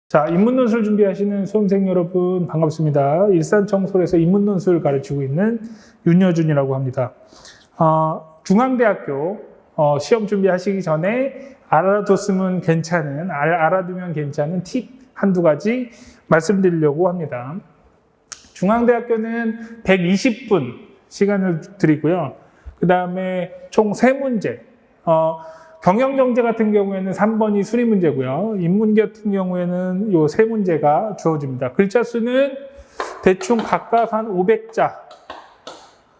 자, 인문논술 준비하시는 수험생 여러분 반갑습니다. 일산청솔에서 인문논술 가르치고 있는 윤여준이라고 합니다. 중앙대학교 시험 준비하시기 전에 알아두면 괜찮은 팁 한두 가지 말씀드리려고 합니다. 중앙대학교는 120분 시간을 드리고요. 그 다음에 총 3문제. 경영정제 같은 경우에는 3번이 수리 문제고요. 인문 같은 경우에는 요 3문제가 주어집니다. 글자 수는 대충 각각 한 500자,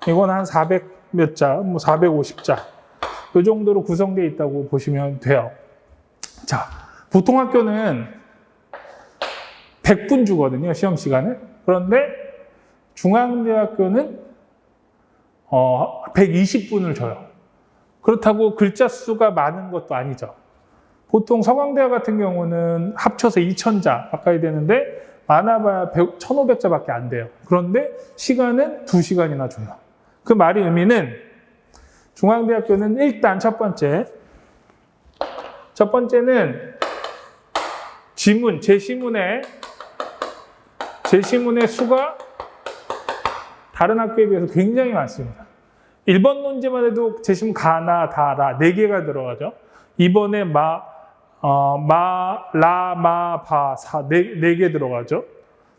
이건 한 400 몇 자, 뭐 450자, 이 정도로 구성되어 있다고 보시면 돼요. 자, 보통 학교는 100분 주거든요, 시험 시간을. 그런데 중앙대학교는 120분을 줘요. 그렇다고 글자 수가 많은 것도 아니죠. 보통 서강대학 같은 경우는 합쳐서 2000자 가까이 되는데 많아봐야 1500자밖에 안 돼요. 그런데 시간은 2시간이나 줘요. 그 말의 의미는 중앙대학교는 일단 첫 번째는 지문, 제시문의 수가 다른 학교에 비해서 굉장히 많습니다. 1번 논제만 해도 제시문 가나, 다라 4개가 들어가죠. 2번에 마, 라, 마, 바, 사 4개 들어가죠.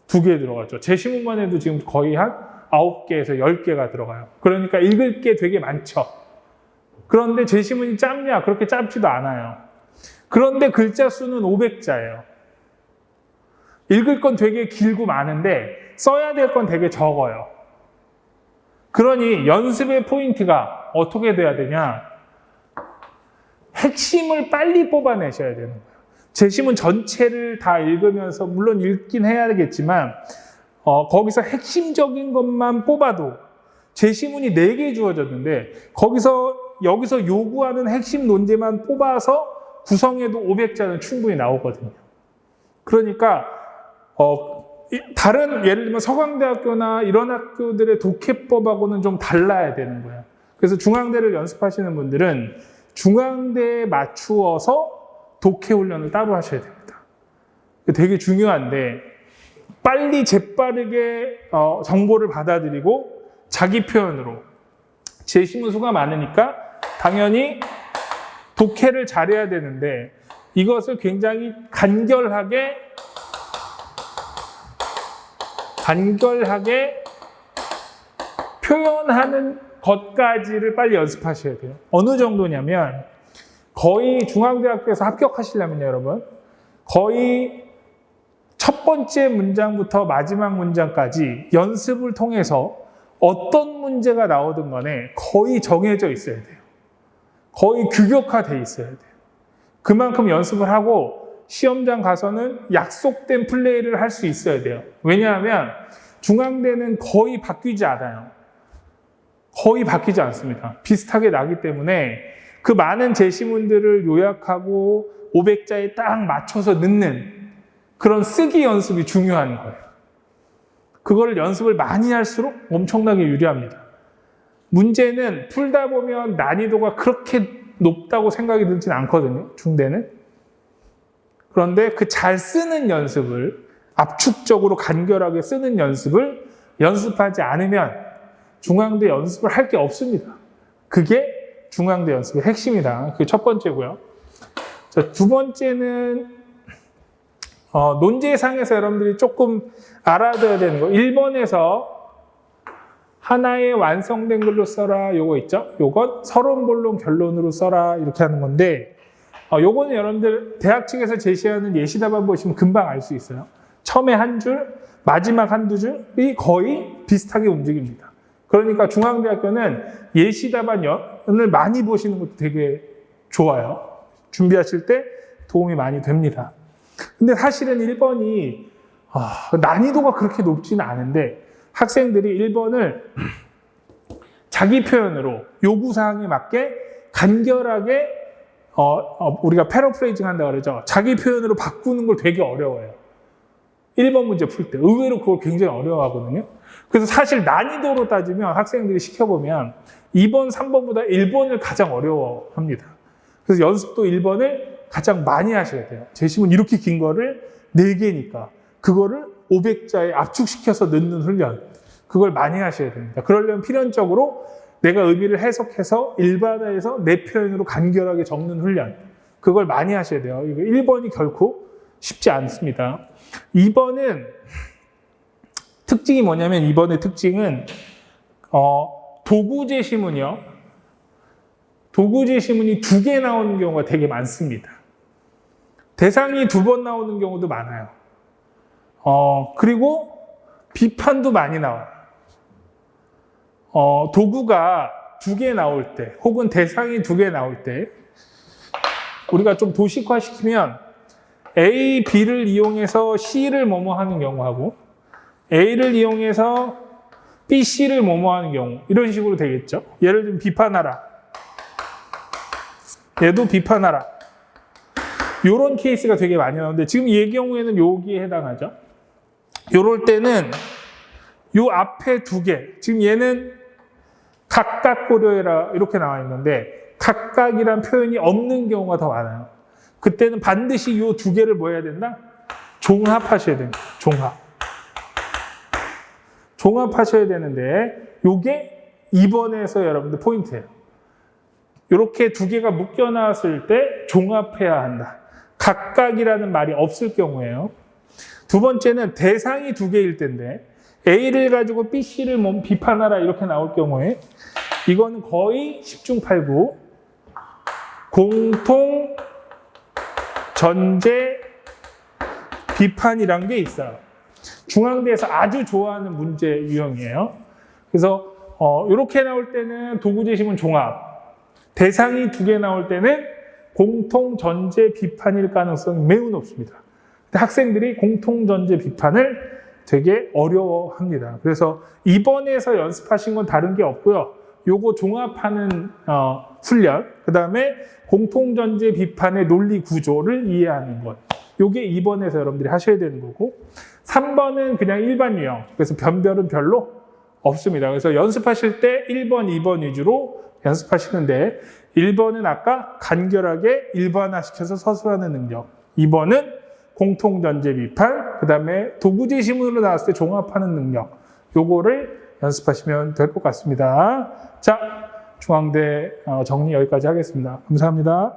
2개 들어가죠. 제시문만 해도 지금 거의 한 9개에서 10개가 들어가요. 그러니까 읽을 게 되게 많죠. 그런데 제시문이 짧냐? 그렇게 짧지도 않아요. 그런데 글자 수는 500자예요. 읽을 건 되게 길고 많은데 써야 될 건 되게 적어요. 그러니 연습의 포인트가 어떻게 돼야 되냐? 핵심을 빨리 뽑아내셔야 되는 거예요. 제시문 전체를 다 읽으면서 물론 읽긴 해야겠지만 거기서 핵심적인 것만 뽑아도 제시문이 4개 주어졌는데 여기서 요구하는 핵심 논제만 뽑아서 구성해도 500자는 충분히 나오거든요. 그러니까 다른 예를 들면 서강대학교나 이런 학교들의 독해법하고는 좀 달라야 되는 거예요. 그래서 중앙대를 연습하시는 분들은 중앙대에 맞추어서 독해 훈련을 따로 하셔야 됩니다. 되게 중요한데 빨리 재빠르게 정보를 받아들이고 자기 표현으로 제시문 수가 많으니까 당연히 독해를 잘해야 되는데 이것을 굉장히 간결하게 표현하는 것까지를 빨리 연습하셔야 돼요. 어느 정도냐면 거의 중앙대학교에서 합격하시려면 여러분 거의 첫 번째 문장부터 마지막 문장까지 연습을 통해서 어떤 문제가 나오든 간에 거의 정해져 있어야 돼요. 거의 규격화되어 있어야 돼요. 그만큼 연습을 하고 시험장 가서는 약속된 플레이를 할 수 있어야 돼요. 왜냐하면 중앙대는 거의 바뀌지 않아요. 거의 바뀌지 않습니다. 비슷하게 나기 때문에 그 많은 제시문들을 요약하고 500자에 딱 맞춰서 넣는 그런 쓰기 연습이 중요한 거예요. 그걸 연습을 많이 할수록 엄청나게 유리합니다. 문제는 풀다 보면 난이도가 그렇게 높다고 생각이 들진 않거든요. 중대는. 그런데 그 잘 쓰는 연습을 압축적으로 간결하게 쓰는 연습을 연습하지 않으면 중앙대 연습을 할 게 없습니다. 그게 중앙대 연습의 핵심이다. 그게 첫 번째고요. 자, 두 번째는 논제상에서 여러분들이 조금 알아둬야 되는 거. 1번에서 하나의 완성된 글로 써라 요거 있죠? 요건 서론, 본론, 결론으로 써라 이렇게 하는 건데 요거는 여러분들 대학 측에서 제시하는 예시답안 보시면 금방 알 수 있어요. 처음에 한 줄, 마지막 한두 줄이 거의 비슷하게 움직입니다. 그러니까 중앙대학교는 예시답안을 많이 보시는 것도 되게 좋아요. 준비하실 때 도움이 많이 됩니다. 근데 사실은 1번이 난이도가 그렇게 높지는 않은데 학생들이 1번을 자기 표현으로 요구사항에 맞게 간결하게 우리가 패러프레이징 한다고 그러죠. 자기 표현으로 바꾸는 걸 되게 어려워요. 1번 문제 풀 때. 의외로 그걸 굉장히 어려워하거든요. 그래서 사실 난이도로 따지면 학생들이 시켜보면 2번, 3번보다 1번을 가장 어려워합니다. 그래서 연습도 1번을 가장 많이 하셔야 돼요. 제시문 이렇게 긴 거를 4개니까 그거를 500자에 압축시켜서 넣는 훈련, 그걸 많이 하셔야 됩니다. 그러려면 필연적으로 내가 의미를 해석해서 일반화해서 내 표현으로 간결하게 적는 훈련, 그걸 많이 하셔야 돼요. 이거 1번이 결코 쉽지 않습니다. 2번은 특징이 뭐냐면, 2번의 특징은 도구제시문이요. 도구제시문이 2개 나오는 경우가 되게 많습니다. 대상이 2번 나오는 경우도 많아요. 그리고 비판도 많이 나와요. 도구가 2개 나올 때, 혹은 대상이 2개 나올 때, 우리가 좀 도식화시키면 A, B를 이용해서 C를 뭐뭐 하는 경우하고 A를 이용해서 B, C를 뭐뭐 하는 경우, 이런 식으로 되겠죠. 예를 들면 비판하라. 얘도 비판하라. 이런 케이스가 되게 많이 나오는데, 지금 이 경우에는 여기에 해당하죠. 이럴 때는 요 앞에 2개, 지금 얘는 각각 고려해라 이렇게 나와 있는데, 각각이란 표현이 없는 경우가 더 많아요. 그때는 반드시 요 2개를 뭐 해야 된다? 종합하셔야 됩니다. 종합하셔야 되는데, 요게 2번에서 여러분들 포인트예요. 이렇게 2개가 묶여 나왔을 때 종합해야 한다. 각각이라는 말이 없을 경우에요. 두 번째는 대상이 2개일 때인데, A를 가지고 B, C를 비판하라 이렇게 나올 경우에, 이거는 거의 10중 8구 공통 전제 비판이란 게 있어요. 중앙대에서 아주 좋아하는 문제 유형이에요. 그래서 이렇게 나올 때는 도구제시문 종합, 대상이 2개 나올 때는 공통 전제 비판일 가능성이 매우 높습니다. 근데 학생들이 공통 전제 비판을 되게 어려워합니다. 그래서 이번에서 연습하신 건 다른 게 없고요. 요거 종합하는 훈련, 그 다음에 공통전제 비판의 논리 구조를 이해하는 것, 요게 2번에서 여러분들이 하셔야 되는 거고, 3번은 그냥 일반 유형, 그래서 변별은 별로 없습니다. 그래서 연습하실 때 1번, 2번 위주로 연습하시는데, 1번은 아까 간결하게 일반화시켜서 서술하는 능력, 2번은 공통전제 비판, 그 다음에 도구제시문으로 나왔을 때 종합하는 능력, 요거를 연습하시면 될 것 같습니다. 자, 중앙대 정리 여기까지 하겠습니다. 감사합니다.